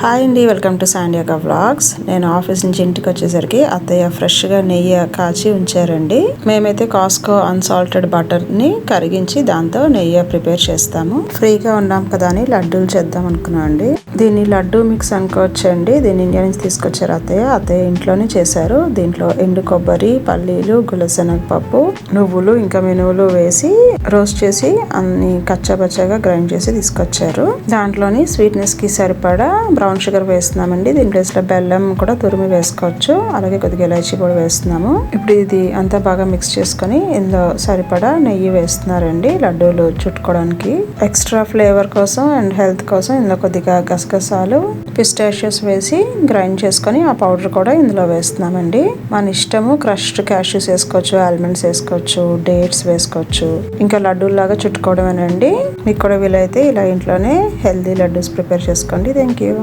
Hi అండి, welcome to సాండియాగా vlogs. నేను office నుంచి ఇంటికి వచ్చేసరికి అత్తయ్య ఫ్రెష్గా నెయ్యి కాచి ఉంచారండి. మేమైతే కాస్కో అన్సాల్టెడ్ బటర్ని కరిగించి దాంతో నెయ్యి ప్రిపేర్ చేస్తాము. ఫ్రీగా ఉన్నాం కదా అని లడ్డూలు చేద్దాం అనుకున్నాం అండి. దీన్ని లడ్డూ మిక్స్ అనుకోవచ్చండి. దీన్ని ఇండియా నుంచి తీసుకొచ్చారు అత్తయ్య ఇంట్లోనే చేశారు. దీంట్లో ఎండు కొబ్బరి, పల్లీలు, గులశనగపప్పు, నువ్వులు ఇంకా మినువులు వేసి రోస్ట్ చేసి అన్ని కచ్చాపచ్చాగా గ్రైండ్ చేసి తీసుకొచ్చారు. దాంట్లోని స్వీట్నెస్ కి సరిపడా బ్రౌన్ షుగర్ వేస్తున్నామండి. దీని ప్లేస్ లో బెల్లం కూడా తురిమి వేసుకోవచ్చు. అలాగే కొద్దిగా ఇలాచీ కూడా వేస్తున్నాము. ఇప్పుడు ఇది అంతా బాగా మిక్స్ చేసుకొని ఇందులో సరిపడా నెయ్యి వేస్తున్నారండి లడ్డూలు చుట్టుకోవడానికి. ఎక్స్ట్రా ఫ్లేవర్ కోసం అండ్ హెల్త్ కోసం ఇందులో కొద్దిగా గసగసాలు, పిస్టాషియోస్ వేసి గ్రైండ్ చేసుకొని ఆ పౌడర్ కూడా ఇందులో వేస్తున్నామండి. మన ఇష్టము. క్రష్డ్ క్యాష్యూస్ వేసుకోవచ్చు, ఆల్మండ్స్ వేసుకోవచ్చు, డేట్స్ వేసుకోవచ్చు. ఇంకా లడ్డూలాగా చుట్టుకోవడమేనండి. మీకు కూడా వీలైతే ఇలా ఇంట్లోనే హెల్తీ లడ్డూస్ ప్రిపేర్ చేసుకోండి. Thank you.